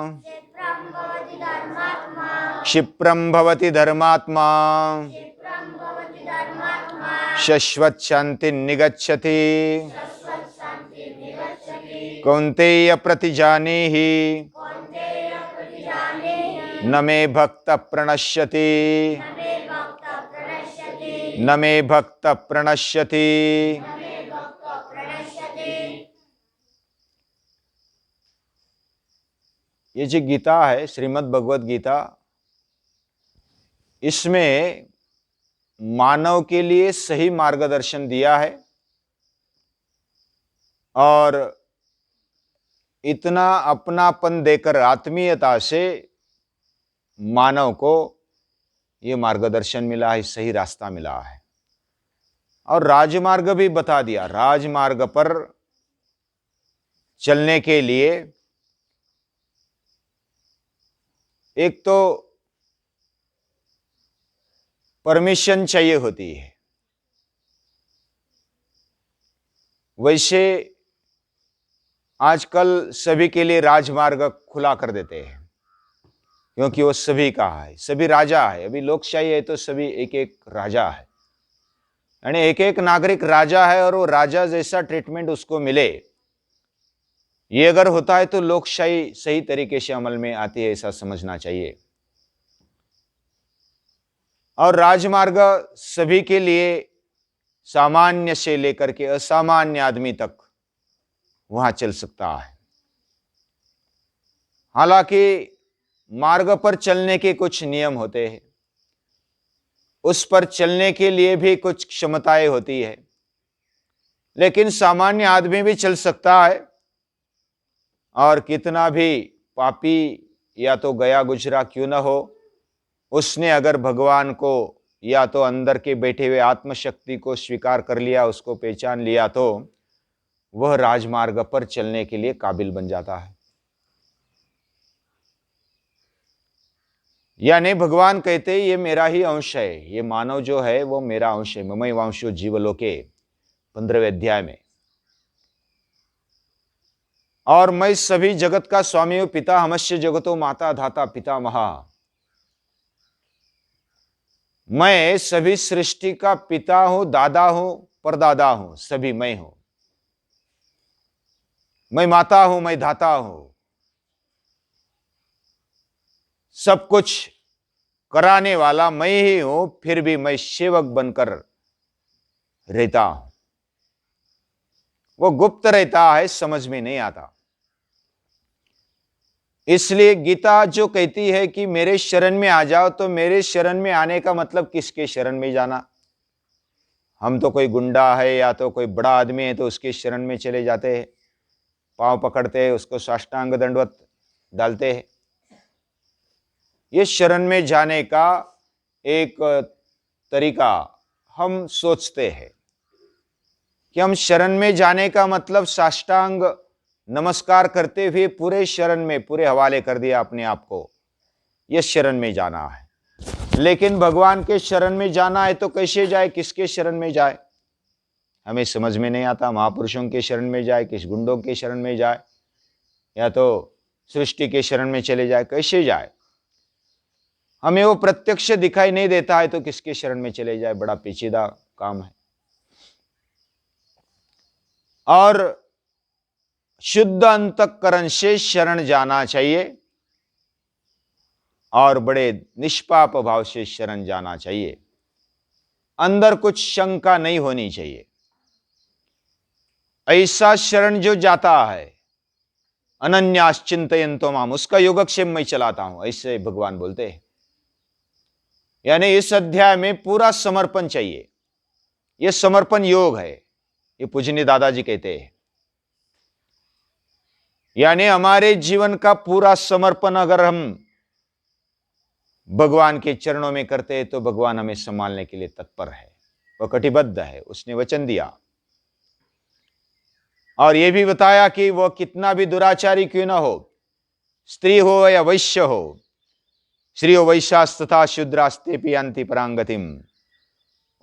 क्षिप्रं भवति धर्मात्मा क्षिप्रं भवति धर्मात्मा क्षिप्रं भवति धर्मात्मा शश्वत् शान्ति निगच्छति शाश्वत शांति निगच्छति कौन्तेय प्रतिजानीहि कौन्तेय प्रतिजानीहि न मे भक्त प्रणश्यति न मे भक्त प्रणश्यति न मे भक्त प्रणश्यति। न मे भक्त प्रणश्यति। ये जो गीता है, श्रीमद् भगवत गीता, इसमें मानव के लिए सही मार्गदर्शन दिया है और इतना अपनापन देकर आत्मीयता से मानव को ये मार्गदर्शन मिला है, सही रास्ता मिला है और राजमार्ग भी बता दिया। राजमार्ग पर चलने के लिए एक तो परमिशन चाहिए होती है। वैसे आजकल सभी के लिए राजमार्ग खुला कर देते हैं क्योंकि वो सभी का है, सभी राजा है। अभी लोकशाही है तो सभी एक एक राजा है, यानी एक एक नागरिक राजा है और वो राजा जैसा ट्रीटमेंट उसको मिले। ये अगर होता है तो लोकशाही सही तरीके से अमल में आती है, ऐसा समझना चाहिए। और राजमार्ग सभी के लिए, सामान्य से लेकर के असामान्य आदमी तक वहां चल सकता है। हालांकि मार्ग पर चलने के कुछ नियम होते हैं, उस पर चलने के लिए भी कुछ क्षमताएं होती है, लेकिन सामान्य आदमी भी चल सकता है। और कितना भी पापी या तो गया गुजरा क्यों न हो, उसने अगर भगवान को या तो अंदर के बैठे हुए आत्मशक्ति को स्वीकार कर लिया, उसको पहचान लिया, तो वह राजमार्ग पर चलने के लिए काबिल बन जाता है। यानी भगवान कहते हैं ये मेरा ही अंश है, ये मानव जो है वो मेरा अंश है। ममैव वांशो जीवलोके 15वें अध्याय में। और मैं सभी जगत का स्वामी हूं, पिता हमस्य जगतो माता धाता पितामहा। मैं सभी सृष्टि का पिता हूं, दादा हूं, परदादा हूं, सभी मैं हूं। मैं माता हूं, मैं धाता हूं, सब कुछ कराने वाला मैं ही हूं, फिर भी मैं सेवक बनकर रहता हूं। वो गुप्त रहता है, समझ में नहीं आता। इसलिए गीता जो कहती है कि मेरे शरण में आ जाओ, तो मेरे शरण में आने का मतलब किसके शरण में जाना? हम तो कोई गुंडा है या तो कोई बड़ा आदमी है तो उसके शरण में चले जाते हैं, पांव पकड़ते हैं, उसको साष्टांग दंडवत डालते हैं। ये शरण में जाने का एक तरीका हम सोचते हैं कि हम शरण में जाने का मतलब साष्टांग नमस्कार करते हुए पूरे शरण में पूरे हवाले कर दिया अपने आप को, यह शरण में जाना है। लेकिन भगवान के शरण में जाना है तो कैसे जाए, किसके शरण में जाए, हमें समझ में नहीं आता। महापुरुषों के शरण में जाए, किस गुंडों के शरण में जाए, या तो सृष्टि के शरण में चले जाए, कैसे जाए? हमें वो प्रत्यक्ष दिखाई नहीं देता है तो किसके शरण में चले जाए, बड़ा पेचीदा काम है। और शुद्ध अंतःकरण से शरण जाना चाहिए और बड़े निष्पाप भाव से शरण जाना चाहिए। अंदर कुछ शंका नहीं होनी चाहिए। ऐसा शरण जो जाता है, अनन्यास चिंतयन्तो माम, उसका योगक्षेम मैं चलाता हूं, ऐसे भगवान बोलते हैं। यानी इस अध्याय में पूरा समर्पण चाहिए। यह समर्पण योग है, ये पूजनीय दादाजी कहते हैं। यानी हमारे जीवन का पूरा समर्पण अगर हम भगवान के चरणों में करते हैं तो भगवान हमें संभालने के लिए तत्पर है, वह कटिबद्ध है, उसने वचन दिया। और यह भी बताया कि वह कितना भी दुराचारी क्यों ना हो, स्त्री हो या वैश्य हो, श्रीयो वैश्यास्तथा शूद्रास्ते पियांति परांगतिम,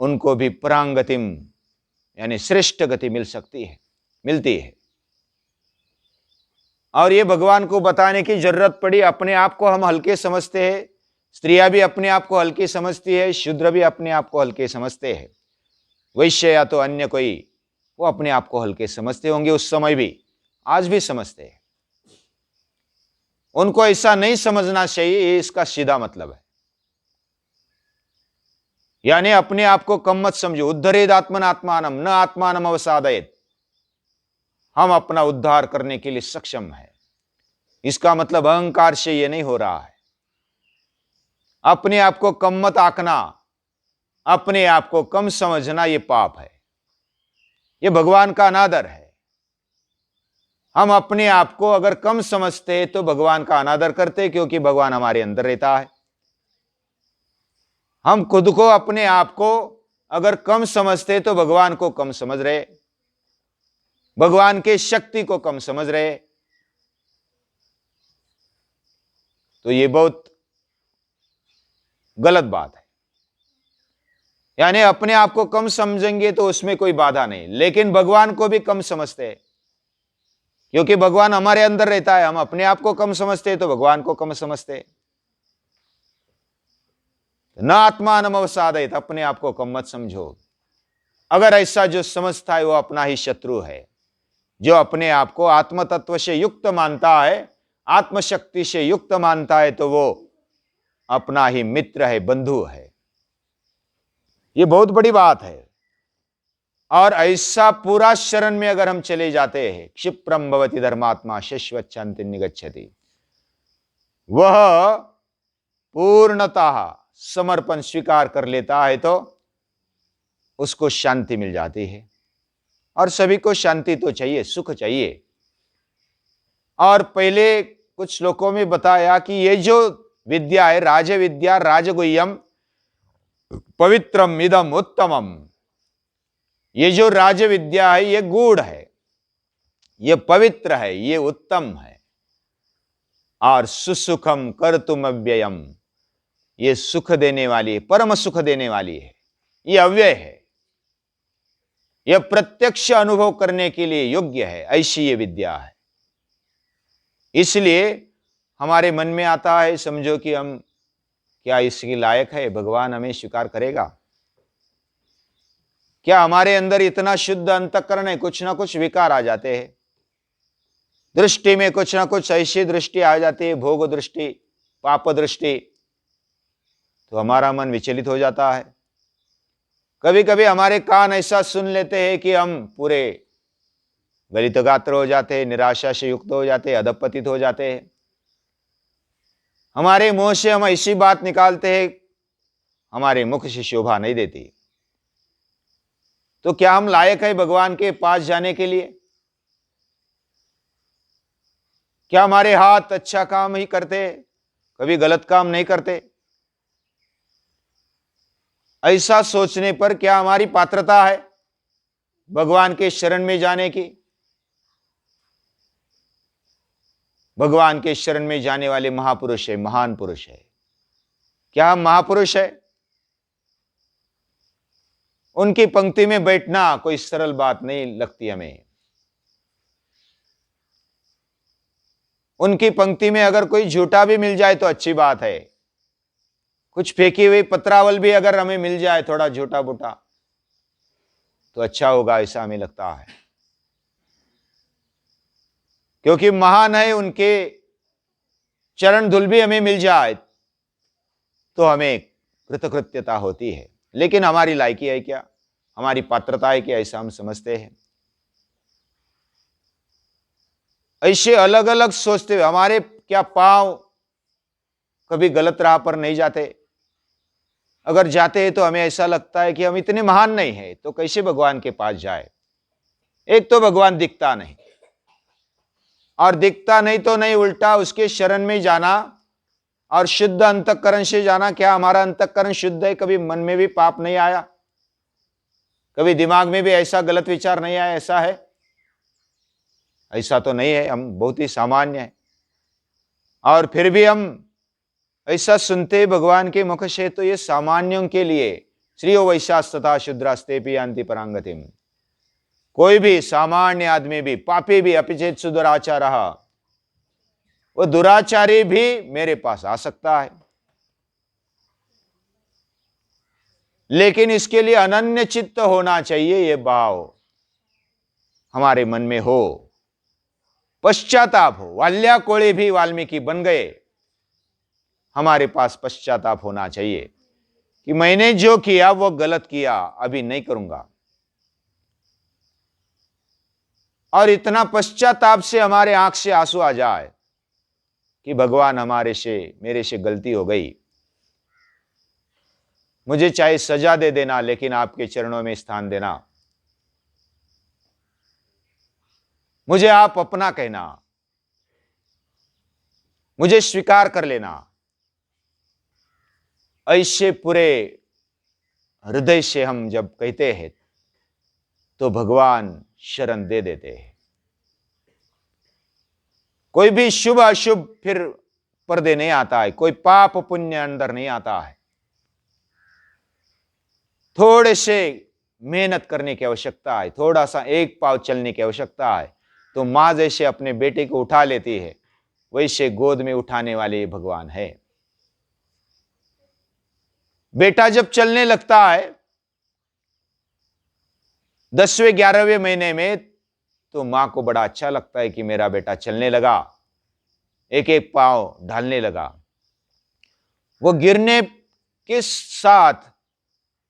उनको भी परांगतिम यानी श्रेष्ठ गति मिल सकती है, मिलती है। और ये भगवान को बताने की जरूरत पड़ी। अपने आप को हम हल्के समझते हैं, स्त्रियां भी अपने आप को हल्की समझती है, शूद्र भी अपने आप को हल्के समझते हैं, वैश्य या तो अन्य कोई, वो अपने आप को हल्के समझते होंगे उस समय भी, आज भी समझते हैं। उनको ऐसा नहीं समझना चाहिए, ये इसका सीधा मतलब है। यानी अपने आप को कम मत समझो। उद्धरेद आत्मनात्मानम न आत्मानम अवसादयेत। हम अपना उद्धार करने के लिए सक्षम है। इसका मतलब अहंकार से ये नहीं हो रहा है। अपने आप को कम मत आंकना, अपने आप को कम समझना, ये पाप है, ये भगवान का अनादर है। हम अपने आप को अगर कम समझते तो भगवान का अनादर करते, क्योंकि भगवान हमारे अंदर रहता है। हम खुद को, अपने आप को अगर कम समझते तो भगवान को कम समझ रहे, भगवान के शक्ति को कम समझ रहे। तो ये बहुत गलत बात है। यानी अपने आप को कम समझेंगे तो उसमें कोई बाधा नहीं, लेकिन भगवान को भी कम समझते हैं, क्योंकि भगवान हमारे अंदर रहता है। हम अपने आप को कम समझते हैं तो भगवान को कम समझते हैं। न आत्मानम अवसादयेत, अपने आप को कम मत समझो। अगर ऐसा जो समझता है वो अपना ही शत्रु है। जो अपने आप को आत्म तत्व से युक्त मानता है, आत्मशक्ति से युक्त मानता है, तो वो अपना ही मित्र है, बंधु है। ये बहुत बड़ी बात है। और ऐसा पूरा शरण में अगर हम चले जाते हैं, क्षिप्रम भवति धर्मात्मा शाश्वत शांति निगच्छति, वह पूर्णतः समर्पण स्वीकार कर लेता है तो उसको शांति मिल जाती है। और सभी को शांति तो चाहिए, सुख चाहिए। और पहले कुछ श्लोकों में बताया कि ये जो विद्या है, राज विद्या राजगुह्यम पवित्रम इदम उत्तमम, ये जो राज विद्या है ये गूढ़ है, ये पवित्र है, ये उत्तम है। और सुसुखम कर्तुम अव्ययम, ये सुख देने वाली है, परम सुख देने वाली है, ये अव्यय है, यह प्रत्यक्ष अनुभव करने के लिए योग्य है। ऐसी ये विद्या है। इसलिए हमारे मन में आता है, समझो कि हम क्या इसके लायक है, भगवान हमें स्वीकार करेगा क्या? हमारे अंदर इतना शुद्ध अंतःकरण है, कुछ ना कुछ विकार आ जाते हैं, दृष्टि में कुछ ना कुछ ऐसी दृष्टि आ जाती है, भोग दृष्टि, पाप दृष्टि, तो हमारा मन विचलित हो जाता है। कभी कभी हमारे कान ऐसा सुन लेते हैं कि हम पूरे गलित गात्र हो जाते हैं, निराशा से युक्त हो जाते हैं, अधपतित हो जाते हैं। हमारे मुंह से हम ऐसी बात निकालते हैं, हमारे मुख से शोभा नहीं देती। तो क्या हम लायक है भगवान के पास जाने के लिए? क्या हमारे हाथ अच्छा काम ही करते, कभी गलत काम नहीं करते? ऐसा सोचने पर क्या हमारी पात्रता है भगवान के शरण में जाने की? भगवान के शरण में जाने वाले महापुरुष है, महान पुरुष है। क्या हम महापुरुष है? उनकी पंक्ति में बैठना कोई सरल बात नहीं लगती हमें। उनकी पंक्ति में अगर कोई झूठा भी मिल जाए तो अच्छी बात है, कुछ फेंकी हुई पत्रावल भी अगर हमें मिल जाए, थोड़ा झूठा बूटा, तो अच्छा होगा, ऐसा हमें लगता है। क्योंकि महान है, उनके चरण धूल भी हमें मिल जाए तो हमें कृतकृत्यता होती है। लेकिन हमारी लायकी है क्या, हमारी पात्रता है क्या, ऐसा हम समझते हैं। ऐसे अलग अलग सोचते हुए हमारे क्या पांव कभी गलत राह पर नहीं जाते? अगर जाते हैं तो हमें ऐसा लगता है कि हम इतने महान नहीं हैं, तो कैसे भगवान के पास जाए? एक तो भगवान दिखता नहीं, और दिखता नहीं तो नहीं, उल्टा उसके शरण में जाना और शुद्ध अंतःकरण से जाना। क्या हमारा अंतःकरण शुद्ध है? कभी मन में भी पाप नहीं आया? कभी दिमाग में भी ऐसा गलत विचार नहीं आया? ऐसा है? ऐसा तो नहीं है, हम बहुत ही सामान्य हैं। और फिर भी हम ऐसा सुनते भगवान के मुख से, तो ये सामान्यों के लिए श्रीयो वैश्यास्तथा शूद्रास्तेपि यान्ति परांगतिम। कोई भी सामान्य आदमी भी, पापी भी, अपि चेत् सुदुराचारः वो दुराचारी भी मेरे पास आ सकता है, लेकिन इसके लिए अनन्य चित्त होना चाहिए। ये भाव हमारे मन में हो, पश्चाताप हो। वाल्या कोळे भी वाल्मीकि बन गए। हमारे पास पश्चाताप होना चाहिए कि मैंने जो किया वो गलत किया, अभी नहीं करूंगा। और इतना पश्चाताप से हमारे आंख से आंसू आ जाए कि भगवान मेरे से गलती हो गई, मुझे चाहे सजा दे देना, लेकिन आपके चरणों में स्थान देना, मुझे आप अपना कहना, मुझे स्वीकार कर लेना। ऐसे पूरे हृदय से हम जब कहते हैं तो भगवान शरण दे देते हैं। कोई भी शुभ अशुभ फिर पर्दे नहीं आता है, कोई पाप पुण्य अंदर नहीं आता है। थोड़े से मेहनत करने की आवश्यकता है, थोड़ा सा एक पांव चलने की आवश्यकता है, तो मां जैसे अपने बेटे को उठा लेती है, वैसे गोद में उठाने वाले भगवान है। बेटा जब चलने लगता है 10वें 11वें महीने में, तो मां को बड़ा अच्छा लगता है कि मेरा बेटा चलने लगा, एक एक पांव ढालने लगा। वो गिरने के साथ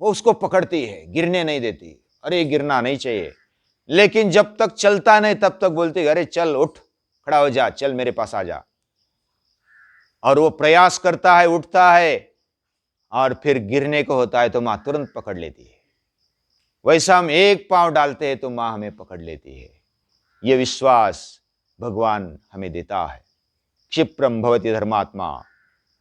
वो उसको पकड़ती है, गिरने नहीं देती। अरे गिरना नहीं चाहिए, लेकिन जब तक चलता नहीं तब तक बोलती अरे चल उठ, खड़ा हो जा, चल मेरे पास आ जा। और वो प्रयास करता है, उठता है, और फिर गिरने को होता है तो मां तुरंत पकड़ लेती है। वैसा हम एक पांव डालते हैं तो मां हमें पकड़ लेती है। ये विश्वास भगवान हमें देता है। क्षिप्रम भवति धर्मात्मा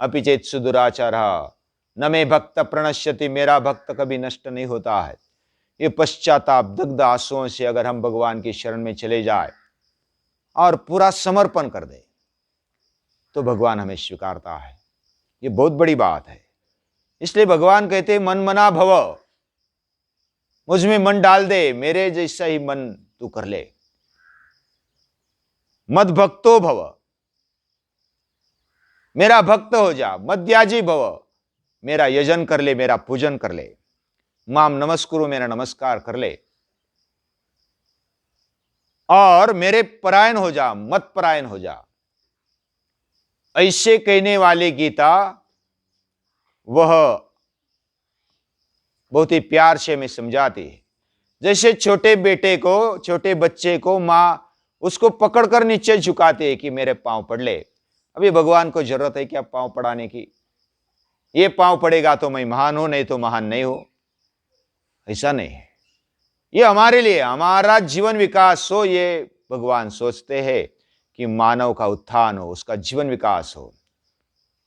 अपि चेत सुदुराचारः न मे भक्त प्रणश्यति, मेरा भक्त कभी नष्ट नहीं होता है। ये पश्चाताप दग्ध आंसुओं से अगर हम भगवान की शरण में चले जाए और पूरा समर्पण कर दे तो भगवान हमें स्वीकारता है। ये बहुत बड़ी बात है। इसलिए भगवान कहते हैं मन मना भव, मुझ में मन डाल दे, मेरे जैसा ही मन तू कर ले। मद भक्तो भव, मेरा भक्त हो जा। मद्याजी भव, मेरा यजन कर ले, मेरा पूजन कर ले। माम नमस्कुरु, मेरा नमस्कार कर ले। और मेरे परायण हो जा, मत परायण हो जा। ऐसे कहने वाली गीता वह बहुत ही प्यार से हमें समझाती है। जैसे छोटे बेटे को, छोटे बच्चे को मां उसको पकड़कर नीचे झुकाती है कि मेरे पांव पड़ ले। अभी भगवान को जरूरत है क्या पांव पड़ाने की? ये पांव पड़ेगा तो मैं महान हूं, नहीं तो महान नहीं हो, ऐसा नहीं है। ये हमारे लिए, हमारा जीवन विकास हो, ये भगवान सोचते हैं कि मानव का उत्थान हो, उसका जीवन विकास हो।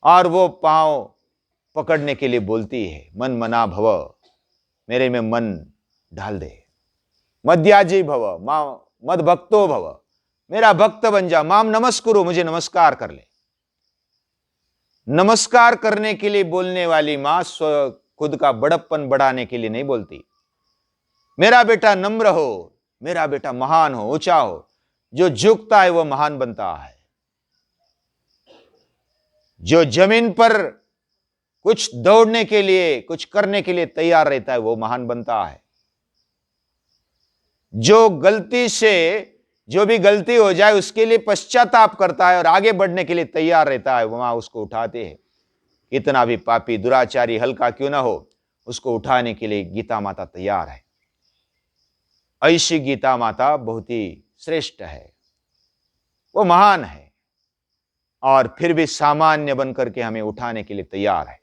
और वो पांव पकड़ने के लिए बोलती है मन मना भव, मेरे में मन डाल दे। मद्याजी भव, मद भक्तो भव, मेरा भक्त बन जा। माम नमस्कुरु, मुझे नमस्कार कर ले। नमस्कार करने के लिए बोलने वाली मां खुद का बड़प्पन बढ़ाने के लिए नहीं बोलती। मेरा बेटा नम्र हो, मेरा बेटा महान हो, ऊंचा हो। जो झुकता है वो महान बनता है। जो जमीन पर कुछ दौड़ने के लिए, कुछ करने के लिए तैयार रहता है वो महान बनता है। जो गलती से जो भी गलती हो जाए उसके लिए पश्चाताप करता है और आगे बढ़ने के लिए तैयार रहता है, वहां उसको उठाते हैं। इतना भी पापी दुराचारी हल्का क्यों ना हो, उसको उठाने के लिए गीता माता तैयार है। ऐसी गीता माता बहुत ही श्रेष्ठ है, वो महान है, और फिर भी सामान्य बनकर के हमें उठाने के लिए तैयार है।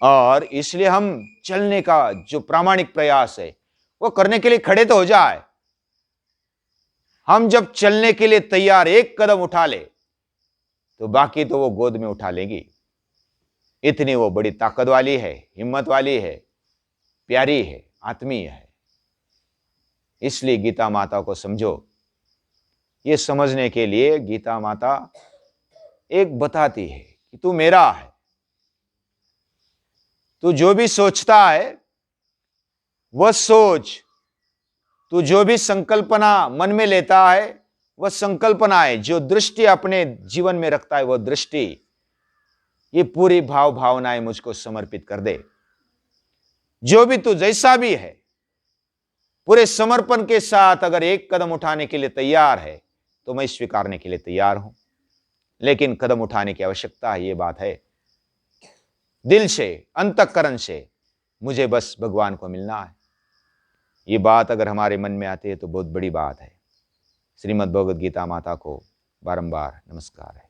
और इसलिए हम चलने का जो प्रामाणिक प्रयास है वो करने के लिए खड़े तो हो जाए। हम जब चलने के लिए तैयार एक कदम उठा ले तो बाकी तो वो गोद में उठा लेगी। इतनी वो बड़ी ताकत वाली है, हिम्मत वाली है, प्यारी है, आत्मीय है। इसलिए गीता माता को समझो। ये समझने के लिए गीता माता एक बताती है कि तू मेरा है। तू जो भी सोचता है वह सोच, तू जो भी संकल्पना मन में लेता है वह संकल्पनाएं, जो दृष्टि अपने जीवन में रखता है, वह दृष्टि, ये पूरी भाव भावनाएं मुझको समर्पित कर दे। जो भी तू जैसा भी है, पूरे समर्पण के साथ अगर एक कदम उठाने के लिए तैयार है तो मैं स्वीकारने के लिए तैयार हूं। लेकिन कदम उठाने की आवश्यकता है, ये बात है। दिल से, अंतःकरण से मुझे बस भगवान को मिलना है। ये बात अगर हमारे मन में आती है तो बहुत बड़ी बात है। श्रीमद् भगवद गीता माता को बारंबार नमस्कार है।